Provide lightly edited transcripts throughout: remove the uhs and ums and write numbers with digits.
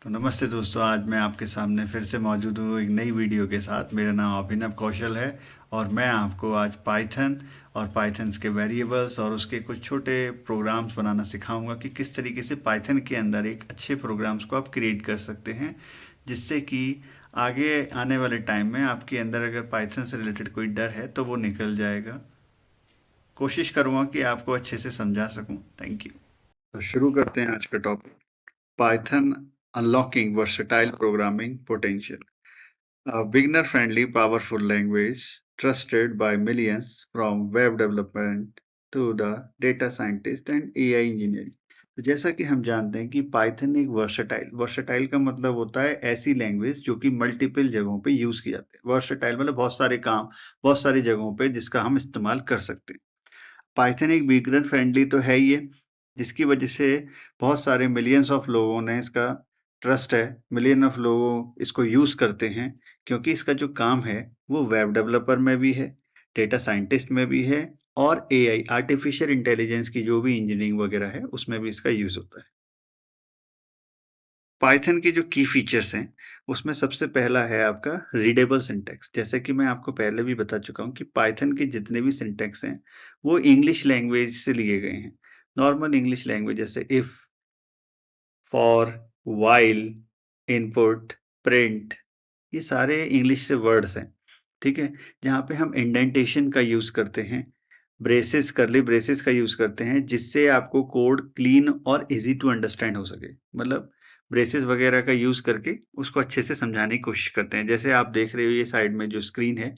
तो नमस्ते दोस्तों, आज मैं आपके सामने फिर से मौजूद हूँ एक नई वीडियो के साथ। मेरा नाम अभिनव कौशल है और मैं आपको आज पाइथन और पाइथन के वेरिएबल्स और उसके कुछ छोटे प्रोग्राम्स बनाना सिखाऊंगा कि किस तरीके से पाइथन के अंदर एक अच्छे प्रोग्राम्स को आप क्रिएट कर सकते हैं, जिससे कि आगे आने वाले टाइम में आपके अंदर अगर पाइथन से रिलेटेड कोई डर है तो वो निकल जाएगा। कोशिश करूँगा कि आपको अच्छे से समझा सकूँ। Thank you. तो शुरू करते हैं आज का topic, Python Unlocking Versatile Programming Potential. A beginner-friendly, powerful language trusted by millions from web development to the data scientist and AI engineering. तो जैसा कि हम जानते हैं कि पाइथन एक वर्सटाइल का मतलब होता है ऐसी लैंग्वेज जो कि मल्टीपल जगहों पे यूज की जाती है। वर्सटाइल मतलब बहुत सारे काम, बहुत सारी जगहों पे जिसका हम इस्तेमाल कर सकते हैं। पाइथन एक बिगिनर फ्रेंडली तो है ही है, जिसकी वजह से बहुत सारे मिलियंस ऑफ लोगों ने इसका ट्रस्ट है, मिलियन ऑफ लोग इसको यूज़ करते हैं, क्योंकि इसका जो काम है वो वेब डेवलपर में भी है, डेटा साइंटिस्ट में भी है और एआई आर्टिफिशियल इंटेलिजेंस की जो भी इंजीनियरिंग वगैरह है उसमें भी इसका यूज़ होता है। पाइथन के जो की फीचर्स हैं, उसमें सबसे पहला है आपका रीडेबल सिंटैक्स। जैसे कि मैं आपको पहले भी बता चुका हूँ कि पाइथन के जितने भी सिंटैक्स हैं, वो इंग्लिश लैंग्वेज से लिए गए हैं। नॉर्मल इंग्लिश लैंग्वेज जैसे if, for, while, input, print, ये सारे इंग्लिश से वर्ड्स हैं, ठीक है? जहाँ पे हम इंडेंटेशन का यूज़ करते हैं, ब्रेसेस, कर्ली ब्रेसेस का यूज़ करते हैं, जिससे आपको कोड क्लीन और ईज़ी टू अंडरस्टैंड हो सके। मतलब ब्रेसेस वगैरह का यूज़ करके उसको अच्छे से समझाने की कोशिश करते हैं। जैसे आप देख रहे हो ये साइड में जो स्क्रीन है,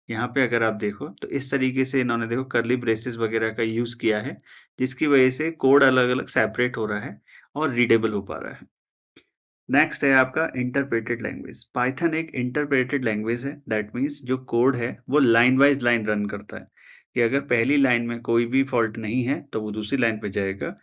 यहाँ पे अगर आप देखो तो इस तरीके से इन्होंने देखो कर्ली ब्रेसेस वगैरह का यूज़ किया है, जिसकी वजह से कोड अलग-अलग सेपरेट हो रहा है और रीडेबल हो पा रहा है। नेक्स्ट है आपका इंटरप्रेटेड लैंग्वेज। पाइथन एक इंटरप्रेटेड लैंग्वेज है, दैट मीन्स जो कोड है वो लाइन वाइज लाइन रन करता है, कि अगर पहली लाइन में कोई भी फॉल्ट नहीं है तो वो दूसरी लाइन पे जाएगा,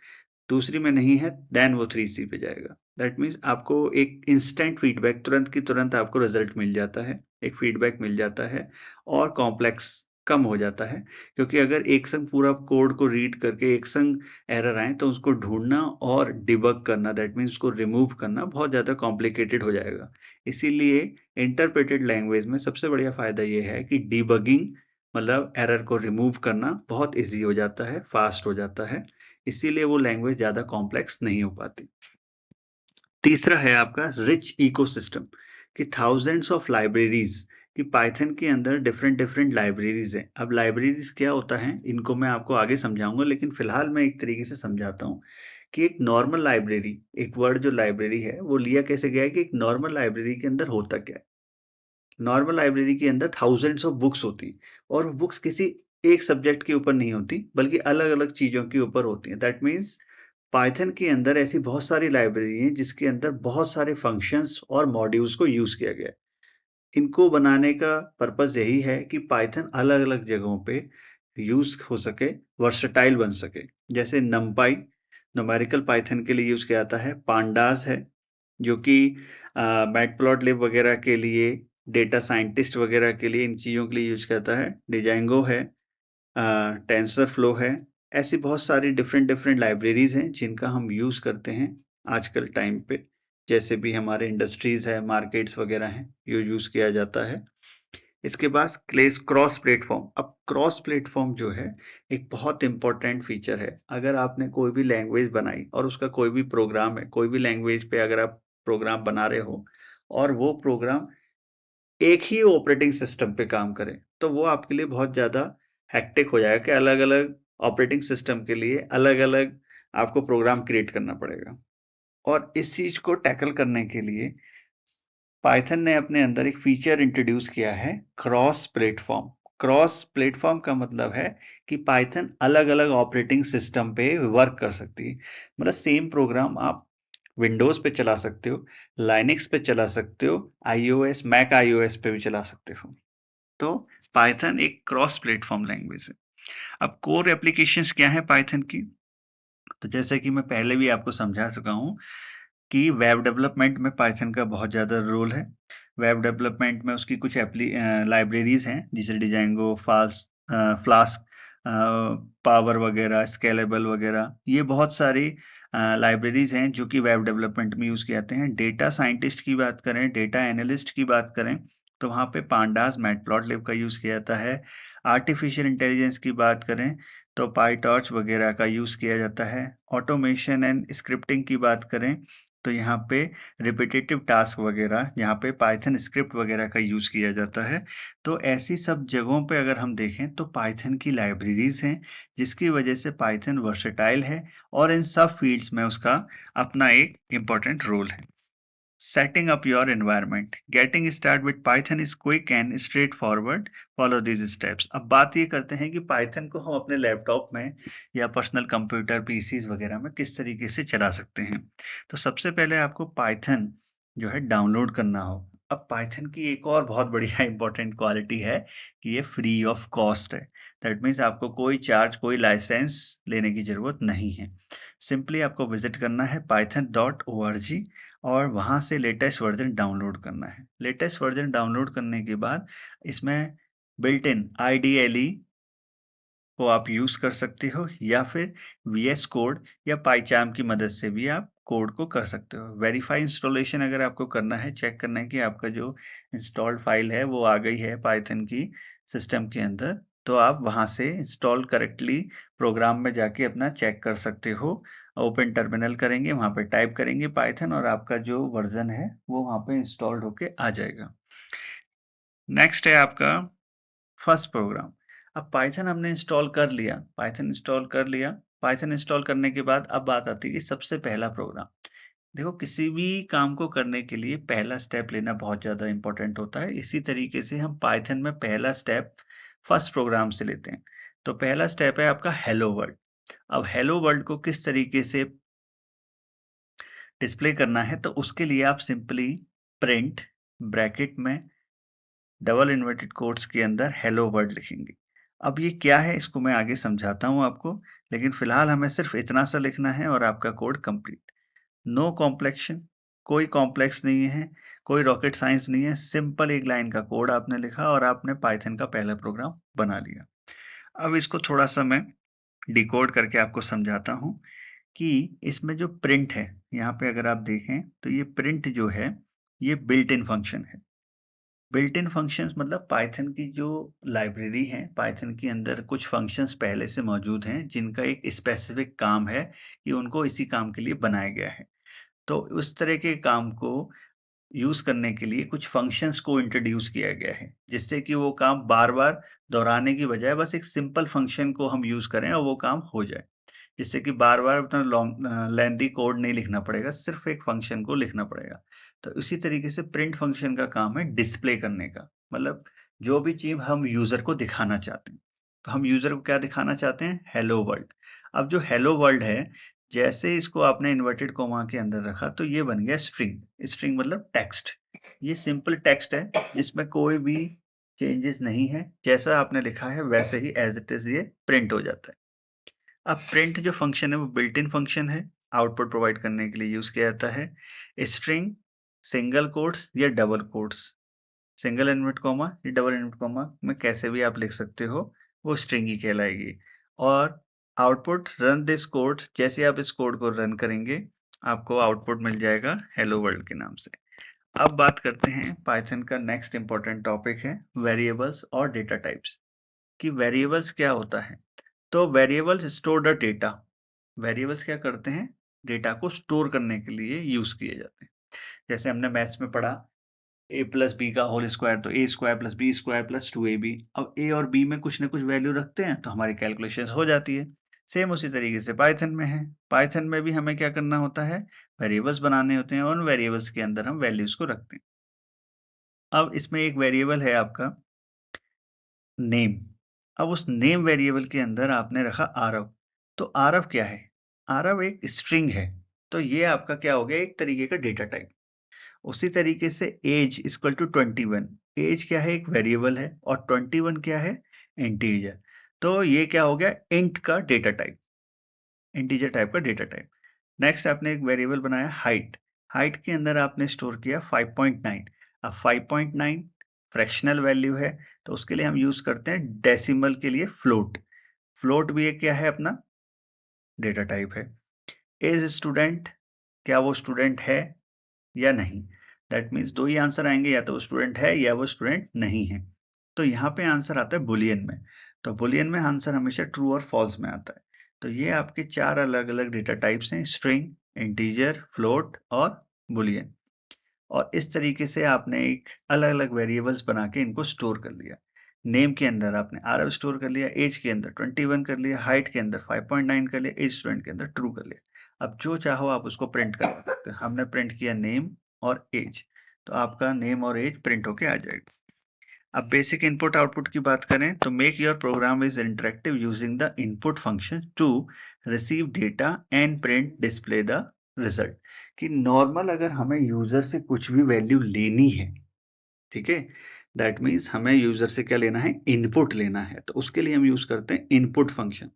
दूसरी में नहीं है देन वो 3C पे जाएगा। दैट मीन्स आपको एक इंस्टेंट फीडबैक, तुरंत की तुरंत आपको रिजल्ट मिल जाता है, एक फीडबैक मिल जाता है और कॉम्प्लेक्स कम हो जाता है, क्योंकि अगर एक संग पूरा कोड को रीड करके एक संग एरर आए तो उसको ढूंढना और डिबग करना, दैट मीन्स उसको रिमूव करना बहुत ज़्यादा कॉम्प्लिकेटेड हो जाएगा। इसीलिए इंटरप्रेटेड लैंग्वेज में सबसे बढ़िया फ़ायदा ये है कि डिबगिंग मतलब एरर को रिमूव करना बहुत ईजी हो जाता है, फास्ट हो जाता है, इसीलिए वो लैंग्वेज ज़्यादा कॉम्प्लेक्स नहीं हो पाती। तीसरा है आपका रिच इकोसिस्टम, कि थाउजेंड्स ऑफ लाइब्रेरीज, कि पाइथन के अंदर डिफरेंट डिफरेंट लाइब्रेरीज हैं। अब लाइब्रेरीज क्या होता है इनको मैं आपको आगे समझाऊंगा, लेकिन फिलहाल मैं एक तरीके से समझाता हूँ कि एक नॉर्मल लाइब्रेरी, एक वर्ड जो लाइब्रेरी है वो लिया कैसे गया है, कि एक नॉर्मल लाइब्रेरी के अंदर होता क्या है। नॉर्मल लाइब्रेरी के अंदर थाउजेंड्स ऑफ बुक्स होती हैं और वो बुक्स किसी एक सब्जेक्ट के ऊपर नहीं होती, बल्कि अलग अलग चीज़ों के ऊपर होती हैं। दैट मीन्स पाइथन के अंदर ऐसी बहुत सारी लाइब्रेरी हैं जिसके अंदर बहुत सारे फंक्शंस और मॉड्यूल्स को यूज़ किया गया है। इनको बनाने का पर्पस यही है कि पाइथन अलग अलग जगहों पे यूज़ हो सके, वर्सटाइल बन सके। जैसे नमपाई न्यूमेरिकल पाइथन के लिए यूज़ किया जाता है, पांडास है जो कि मैटप्लॉटलिब वगैरह के लिए, डेटा साइंटिस्ट वगैरह के लिए, इन चीज़ों के लिए यूज़ करता है। डिजांगो है, टेंसर फ्लो है। ऐसी बहुत सारी डिफरेंट डिफरेंट लाइब्रेरीज हैं जिनका हम यूज़ करते हैं आजकल टाइम पे। जैसे भी हमारे इंडस्ट्रीज है, मार्केट्स वगैरह हैं, ये यूज़ किया जाता है। इसके बाद क्लेस क्रॉस प्लेटफॉर्म। अब क्रॉस प्लेटफॉर्म जो है एक बहुत इंपॉर्टेंट फीचर है। अगर आपने कोई भी लैंग्वेज बनाई और उसका कोई भी प्रोग्राम है, कोई भी लैंग्वेज पे अगर आप प्रोग्राम बना रहे हो और वो प्रोग्राम एक ही ऑपरेटिंग सिस्टम पे काम करे, तो वो आपके लिए बहुत ज़्यादा हेक्टिक हो जाएगा कि अलग-अलग ऑपरेटिंग सिस्टम के लिए अलग-अलग आपको प्रोग्राम क्रिएट करना पड़ेगा। और इस चीज़ को टैकल करने के लिए पाइथन ने अपने अंदर एक फीचर इंट्रोड्यूस किया है, क्रॉस प्लेटफॉर्म। क्रॉस प्लेटफॉर्म का मतलब है कि पाइथन अलग-अलग ऑपरेटिंग सिस्टम पे वर्क कर सकती है। मतलब सेम प्रोग्राम आप विंडोज़ पे चला सकते हो, लाइनक्स पे चला सकते हो, आईओएस, मैक आईओएस पे भी चला सकते हो। तो पाइथन एक क्रॉस प्लेटफॉर्म लैंग्वेज है। अब कोर एप्लीकेशंस क्या है पाइथन की? तो जैसे कि मैं पहले भी आपको समझा चुका हूँ कि वेब डेवलपमेंट में पाइथन का बहुत ज़्यादा रोल है। वेब डेवलपमेंट में उसकी कुछ लाइब्रेरीज हैं, जैसे डिजांगो, फ्लास्क, पावर वगैरह, स्केलेबल वगैरह, ये बहुत सारी लाइब्रेरीज हैं जो कि वेब डेवलपमेंट में यूज़ किए जाते हैं। डेटा साइंटिस्ट की बात करें, डेटा एनालिस्ट की बात करें, तो वहाँ पे पांडास, मैटप्लॉटलिब का यूज़ किया जाता है। आर्टिफिशियल इंटेलिजेंस की बात करें तो पाईटॉर्च वगैरह का यूज़ किया जाता है। ऑटोमेशन एंड स्क्रिप्टिंग की बात करें तो यहाँ पे रिपिटेटिव टास्क वगैरह, यहाँ पे पाइथन स्क्रिप्ट वगैरह का यूज़ किया जाता है। तो ऐसी सब जगहों पे अगर हम देखें तो पाइथन की लाइब्रेरीज हैं, जिसकी वजह से पाइथन वर्सेटाइल है और इन सब फील्ड्स में उसका अपना एक इम्पोर्टेंट रोल है। Setting up your environment. Getting started with Python is quick and straightforward. Follow these steps. अब बात ये करते हैं कि पाइथन को हम अपने लैपटॉप में या पर्सनल कंप्यूटर पीसीज वगैरह में किस तरीके से चला सकते हैं। तो सबसे पहले आपको पाइथन जो है डाउनलोड करना हो। अब पाइथन की एक और बहुत बढ़िया इंपॉर्टेंट क्वालिटी है कि ये फ्री ऑफ कॉस्ट है। दैट मीन्स आपको कोई चार्ज, कोई लाइसेंस लेने की जरूरत नहीं है। सिंपली आपको विजिट करना है python.org और वहाँ से लेटेस्ट वर्जन डाउनलोड करना है। लेटेस्ट वर्जन डाउनलोड करने के बाद इसमें बिल्ट इन IDLE को आप यूज़ कर सकते हो या फिर VS कोड या पाइचार्म की मदद से भी आप कोड को कर सकते हो। वेरीफाई इंस्टॉलेशन अगर आपको करना है, चेक करना है कि आपका जो इंस्टॉल्ड फाइल है वो आ गई है पाइथन की सिस्टम के अंदर, तो आप वहाँ से इंस्टॉल करेक्टली प्रोग्राम में जाके अपना चेक कर सकते हो। ओपन टर्मिनल करेंगे, वहाँ पे टाइप करेंगे पाइथन और आपका जो वर्जन है वो वहाँ पे इंस्टॉल्ड होके आ जाएगा। नेक्स्ट है आपका फर्स्ट प्रोग्राम। अब पाइथन हमने इंस्टॉल कर लिया, पाइथन इंस्टॉल करने के बाद अब बात आती है कि सबसे पहला प्रोग्राम। देखो, किसी भी काम को करने के लिए पहला स्टेप लेना बहुत ज़्यादा इम्पोर्टेंट होता है। इसी तरीके से हम पाइथन में पहला स्टेप फर्स्ट प्रोग्राम से लेते हैं। तो पहला स्टेप है आपका हेलो वर्ल्ड। अब हेलो वर्ल्ड को किस तरीके से डिस्प्ले करना है, तो उसके लिए आप सिंपली प्रिंट ब्रैकेट में डबल इन्वर्टेड कोट्स के अंदर हेलो वर्ल्ड लिखेंगे। अब ये क्या है इसको मैं आगे समझाता हूँ आपको, लेकिन फिलहाल हमें सिर्फ इतना सा लिखना है और आपका कोड कंप्लीट। नो कॉम्प्लेक्शन, कोई कॉम्प्लेक्स नहीं है, कोई रॉकेट साइंस नहीं है, सिंपल एक लाइन का कोड आपने लिखा और आपने पाइथन का पहला प्रोग्राम बना लिया। अब इसको थोड़ा सा मैं डिकोड करके आपको समझाता हूँ कि इसमें जो प्रिंट है, यहाँ पे अगर आप देखें तो ये प्रिंट जो है ये बिल्ट इन फंक्शन है। बिल्ट इन फंक्शंस मतलब पाइथन की जो लाइब्रेरी है, पाइथन के अंदर कुछ फंक्शंस पहले से मौजूद हैं जिनका एक स्पेसिफिक काम है कि उनको इसी काम के लिए बनाया गया है। तो उस तरह के काम को यूज़ करने के लिए कुछ फंक्शंस को इंट्रोड्यूस किया गया है, जिससे कि वो काम बार-बार दोहराने की बजाय बस एक सिंपल फंक्शन को हम यूज़ करें और वो काम हो जाए। जिससे कि बार-बार उतना लेंथी कोड नहीं लिखना पड़ेगा, सिर्फ़ एक फ़ंक्शन को लिखना पड़ेगा। तो इसी तरीके से प्रिंट फ़ंक्शन का काम है डिस्प्ले करने का, मतलब जो भी चीज़ हम यूज़र को दिखाना चाहते हैं। तो हम यूज़र को क्या दिखाना चाहते हैं? Hello world. अब जो हेलो वर्ल्ड है, जैसे इसको आपने इन्वर्टेड कोमा के अंदर रखा, तो ये बन गया स्ट्रिंग। स्ट्रिंग मतलब टेक्स्ट। ये सिंपल टेक्स्ट है, जिसमें कोई भी चेंजेस नहीं है। जैसा आपने लिखा है, वैसे ही एज़ इट इज़ ये प्रिंट हो जाता है। अब प्रिंट जो फंक्शन है वो बिल्ट इन फंक्शन है, आउटपुट प्रोवाइड करने के लिए यूज किया जाता है। स्ट्रिंग सिंगल कोट्स या double quotes, single invert comma या डबल इन्वर्ट कॉमा में कैसे भी आप लिख सकते हो, वो स्ट्रिंग ही कहलाएगी। और आउटपुट रन दिस कोड, जैसे आप इस कोड को रन करेंगे आपको आउटपुट मिल जाएगा हेलो वर्ल्ड के नाम से। अब बात करते हैं पाइथन का नेक्स्ट इंपॉर्टेंट टॉपिक है वेरिएबल्स और डेटा टाइप्स। कि वेरिएबल्स क्या होता है। तो variables store the data. Variables क्या करते हैं? डेटा को स्टोर करने के लिए यूज किए जाते हैं। जैसे हमने मैथ्स में पढ़ा a प्लस बी का होल स्क्वायर, तो A square plus B square plus 2ab। अब ए और बी में कुछ ना कुछ वैल्यू रखते हैं तो हमारी कैलकुलेशन हो जाती है। सेम उसी तरीके से पाइथन में है। पाइथन में भी हमें क्या करना होता है? वेरिएबल्स बनाने होते हैं और उन वेरिएबल्स के अंदर हम वैल्यूज को रखते हैं। अब इसमें एक वेरिएबल है आपका नेम। अब उस नेम वेरिएबल के अंदर आपने रखा आरव। तो आरव क्या है? आरव एक स्ट्रिंग है। तो ये आपका क्या हो गया? एक तरीके का डेटा टाइप। उसी तरीके से एज इक्वल टू 21। एज क्या है? एक वेरिएबल है और 21 क्या है? इंटीजर। तो ये क्या हो गया? इंट का डेटा टाइप, इंटीजर टाइप का डेटा टाइप। नेक्स्ट आपने एक वेरिएबल बनाया हाइट। हाइट के अंदर आपने स्टोर किया 5.9। अब 5.9 फ्रैक्शनल वैल्यू है, तो उसके लिए हम यूज करते हैं डेसिमल के लिए फ्लोट। फ्लोट भी एक क्या है अपना डेटा टाइप है। इज स्टूडेंट, क्या वो स्टूडेंट है या नहीं। दैट मीन्स दो ही आंसर आएंगे, या तो वो स्टूडेंट है या वो स्टूडेंट नहीं है। तो यहाँ पे आंसर आता है बुलियन में। तो बुलियन में आंसर हमेशा ट्रू और फॉल्स में आता है। तो ये आपके चार अलग अलग डेटा टाइप्स हैं, स्ट्रिंग, इंटीजर, फ्लोट और बुलियन। और इस तरीके से आपने एक अलग अलग वेरिएबल्स बना के इनको स्टोर कर लिया। नेम के अंदर आपने आरव स्टोर कर लिया, एज के अंदर 21 कर लिया, हाइट के अंदर 5.9 कर लिया, एज स्टूडेंट के अंदर ट्रू कर लिया। अब जो चाहो आप उसको प्रिंट कर सकते हो। हमने प्रिंट किया नेम और एज, तो आपका नेम और एज प्रिंट होके आ जाएगा। अब बेसिक इनपुट आउटपुट की बात करें तो make your program is interactive using the input function to receive data and print display the result. कि नॉर्मल अगर हमें यूजर से कुछ भी वैल्यू लेनी है, ठीक है, दैट मीन्स हमें यूजर से क्या लेना है, इनपुट लेना है, तो उसके लिए हम यूज करते हैं इनपुट फंक्शन।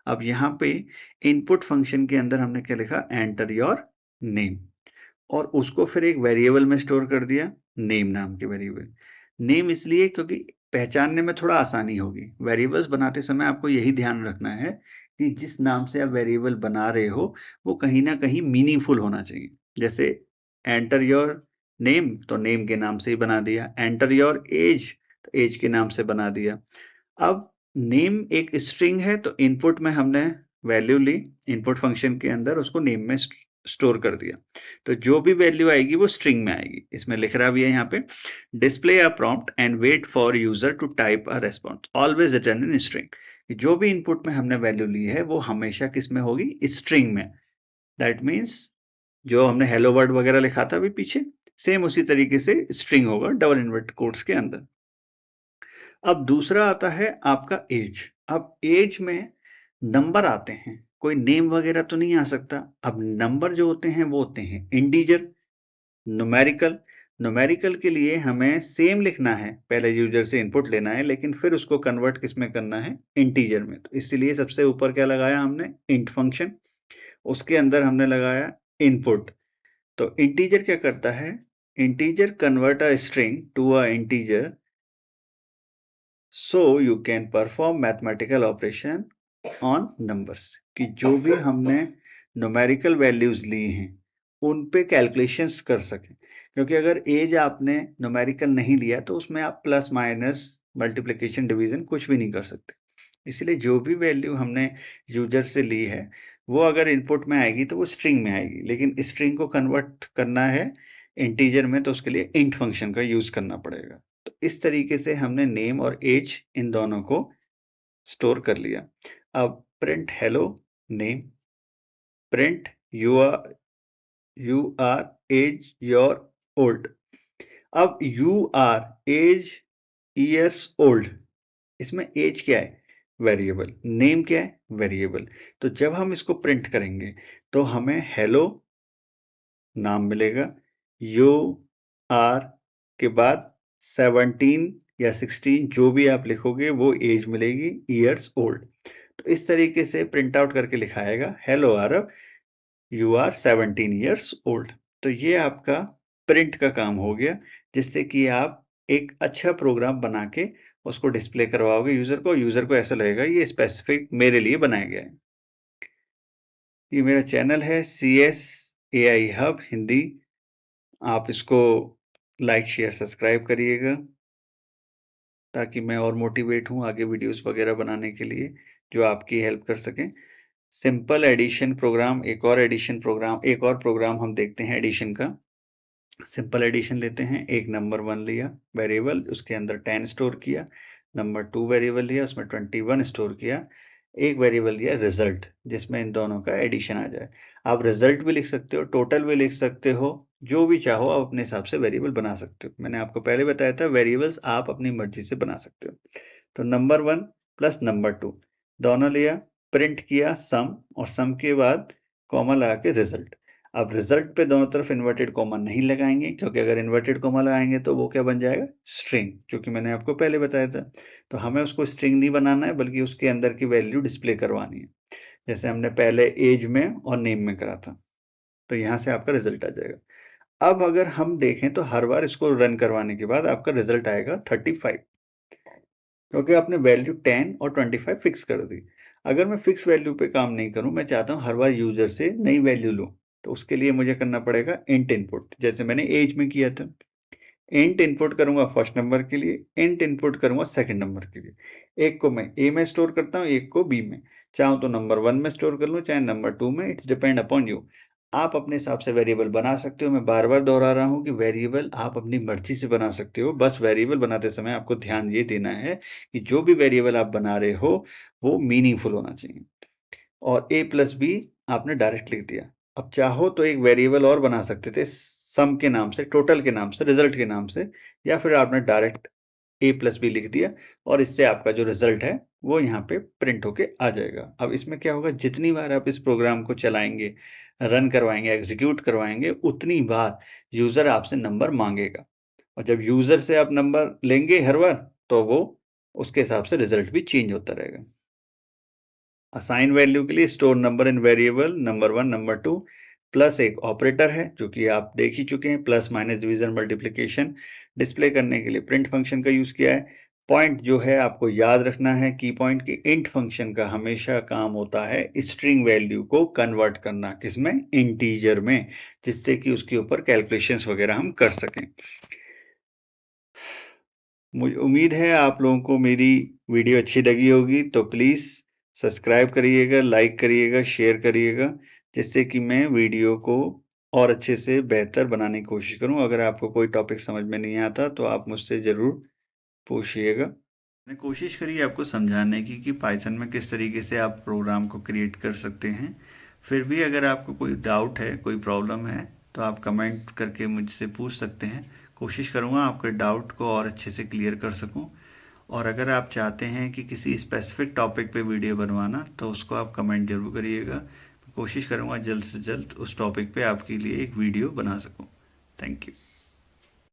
अब यहाँ पे इनपुट फंक्शन के अंदर हमने क्या लिखा, एंटर योर नेम, और उसको फिर एक वेरिएबल में स्टोर कर दिया, नेम नाम के वेरिएबल। नेम इसलिए क्योंकि पहचानने में थोड़ा आसानी होगी। वेरिएबल्स बनाते समय आपको यही ध्यान रखना है कि जिस नाम से आप वेरिएबल बना रहे हो वो कहीं ना कहीं मीनिंगफुल होना चाहिए। जैसे एंटर योर नेम, तो नेम के नाम से ही बना दिया। एंटर योर एज, तो एज के नाम से बना दिया। अब नेम एक स्ट्रिंग है, तो इनपुट में हमने वैल्यू ली, इनपुट फंक्शन के अंदर उसको नेम में स्टोर कर दिया, तो जो भी वैल्यू आएगी वो स्ट्रिंग में आएगी। इसमें लिख रहा भी है यहाँ पे, display a prompt and wait for user to type a response, always return in string. जो भी इनपुट में हमने वैल्यू ली है वो हमेशा किस में होगी, स्ट्रिंग में। दैट मीन्स जो हमने हेलो वर्ड वगैरह लिखा था अभी पीछे, सेम उसी तरीके से स्ट्रिंग होगा डबल इन्वर्टेड कोट्स के अंदर। अब दूसरा आता है आपका एज। अब एज में नंबर आते हैं, कोई नेम वगैरह तो नहीं आ सकता। अब नंबर जो होते हैं वो होते हैं इंटीजर, न्यूमेरिकल। न्यूमेरिकल के लिए हमें सेम लिखना है, पहले यूजर से इनपुट लेना है, लेकिन फिर उसको कन्वर्ट किस में करना है, इंटीजर में। तो इसलिए सबसे ऊपर क्या लगाया हमने, इंट फंक्शन, उसके अंदर हमने लगाया इनपुट। तो इंटीजर क्या करता है, integer convert a string to a integer so you can perform mathematical operation on numbers. कि जो भी हमने न्यूमेरिकल वैल्यूज ली हैं उन पे कैलकुलेशंस कर सकें। क्योंकि अगर एज आपने न्यूमेरिकल नहीं लिया तो उसमें आप प्लस माइनस मल्टीप्लिकेशन डिवीजन कुछ भी नहीं कर सकते। इसलिए जो भी वैल्यू हमने यूजर से ली है वो अगर इनपुट में आएगी तो वो स्ट्रिंग में आएगी, लेकिन स्ट्रिंग को कन्वर्ट करना है इंटीजर में, तो उसके लिए इंट फंक्शन का यूज करना पड़ेगा। तो इस तरीके से हमने नेम और एज इन दोनों को स्टोर कर लिया। अब print hello name, print you are age your old. अब you are age years old, इसमें एज क्या है, वेरिएबल, नेम क्या है, वेरिएबल। तो जब हम इसको प्रिंट करेंगे तो हमें हेलो नाम मिलेगा, यू आर के बाद 17 या 16 जो भी आप लिखोगे वो एज मिलेगी, ईयर्स ओल्ड। तो इस तरीके से प्रिंट आउट करके लिखाएगा, hello Aarav you are 17 years old. तो ये आपका प्रिंट का काम हो गया, जिससे कि आप एक अच्छा प्रोग्राम बना के उसको डिस्प्ले करवाओगे यूजर को ऐसा लगेगा ये स्पेसिफिक मेरे लिए बनाया गया है। ये मेरा चैनल है CS AI हब हिंदी, आप इसको लाइक शेयर सब्सक्राइब करिएगा ताकि मैं और मोटिवेट हूँ आगे वीडियोस वगैरह बनाने के लिए जो आपकी हेल्प कर सकें। सिंपल एडिशन प्रोग्राम, एक और प्रोग्राम हम देखते हैं एडिशन का। सिंपल एडिशन लेते हैं, एक नंबर 1 लिया वेरिएबल, उसके अंदर 10 स्टोर किया, नंबर 2 वेरिएबल लिया, उसमें 21 स्टोर किया, एक वेरिएबल लिया रिजल्ट, जिसमें इन दोनों का एडिशन आ जाए। आप रिजल्ट भी लिख सकते हो, टोटल भी लिख सकते हो, जो भी चाहो आप अपने हिसाब से वेरिएबल बना सकते हो। मैंने आपको पहले बताया था वेरिएबल्स आप अपनी मर्जी से बना सकते हो। तो नंबर 1 प्लस नंबर 2 दोनों लिया, प्रिंट किया सम, और सम के बाद कॉमा लगा के रिजल्ट। अब रिजल्ट पे दोनों तरफ इन्वर्टेड कॉमा नहीं लगाएंगे, क्योंकि अगर इन्वर्टेड कॉमा लगाएंगे तो वो क्या बन जाएगा, स्ट्रिंग, जो कि मैंने आपको पहले बताया था। तो हमें उसको स्ट्रिंग नहीं बनाना है, बल्कि उसके अंदर की वैल्यू डिस्प्ले करवानी है, जैसे हमने पहले एज में और नेम में करा था। तो यहाँ से आपका रिजल्ट आ जाएगा। अब अगर हम देखें तो हर बार इसको रन करवाने के बाद आपका रिजल्ट आएगा 35। क्योंकि आपने वैल्यू 10 और 25 फिक्स कर दी। अगर मैं फिक्स वैल्यू पे काम नहीं करूँ, मैं चाहता हूँ हर बार यूज़र से नई वैल्यू लूँ, तो उसके लिए मुझे करना पड़ेगा इंट इनपुट, जैसे मैंने ऐज में किया था। इंट इनपुट करूँगा फर्स्ट नंबर के लिए, इंट इनपुट करूँगा सेकंड नंबर के लिए। एक को मैं ए में स्टोर करता हूँ, एक को बी में। चाहूँ तो नंबर 1 में स्टोर कर लूँ, चाहे नंबर 2 में, इट्स डिपेंड अपॉन यू। आप अपने हिसाब से वेरिएबल बना सकते हो। मैं बार-बार दोहरा रहा हूँ कि वेरिएबल आप अपनी मर्ज़ी से बना सकते हो। बस वेरिएबल बनाते समय आपको ध्यान ये देना है कि जो भी वेरिएबल आप बना रहे हो, वो मीनिंगफुल होना चाहिए। और a प्लस बी आपने डायरेक्ट लिख दिया। अब चाहो तो एक वेरिएबल और बना सकते थे सम के नाम से, टोटल के नाम से, रिजल्ट के नाम से, या फिर आपने डायरेक्ट a प्लस बी लिख दिया और इससे आपका जो रिजल्ट है वो यहाँ पे प्रिंट होके आ जाएगा। अब इसमें क्या होगा, जितनी बार आप इस प्रोग्राम को चलाएंगे, रन करवाएंगे, एग्जीक्यूट करवाएंगे, उतनी बार यूजर आपसे नंबर मांगेगा। और जब यूजर से आप नंबर लेंगे हर बार, तो वो उसके हिसाब से रिजल्ट भी चेंज होता रहेगा। असाइन वैल्यू के लिए store number in variable number 1, number 2, plus एक ऑपरेटर है जो कि आप देख ही चुके हैं, plus minus division multiplication. Display करने के लिए प्रिंट फंक्शन का यूज किया है। पॉइंट जो है आपको याद रखना है, की पॉइंट की इंट फंक्शन का हमेशा काम होता है स्ट्रिंग वैल्यू को कन्वर्ट करना, किसमें, इंटीजर में, जिससे कि उसके ऊपर कैलकुलेशंस वगैरह हम कर सकें। मुझे उम्मीद है आप लोगों को मेरी वीडियो अच्छी लगी होगी, तो प्लीज़ सब्सक्राइब करिएगा, लाइक करिएगा, शेयर करिएगा, जिससे कि मैं वीडियो को और अच्छे से बेहतर बनाने की कोशिश करूं। अगर आपको कोई टॉपिक समझ में नहीं आता तो आप मुझसे ज़रूर पूछिएगा। मैंने कोशिश करी आपको समझाने की कि पाइथन में किस तरीके से आप प्रोग्राम को क्रिएट कर सकते हैं। फिर भी अगर आपको कोई डाउट है, कोई प्रॉब्लम है, तो आप कमेंट करके मुझसे पूछ सकते हैं। कोशिश करूँगा आपके डाउट को और अच्छे से क्लियर कर सकूँ। और अगर आप चाहते हैं कि किसी स्पेसिफिक टॉपिक पे वीडियो बनवाना, तो उसको आप कमेंट जरूर करिएगा। कोशिश करूँगा जल्द से जल्द उस टॉपिक पे आपके लिए एक वीडियो बना सकूँ। Thank you.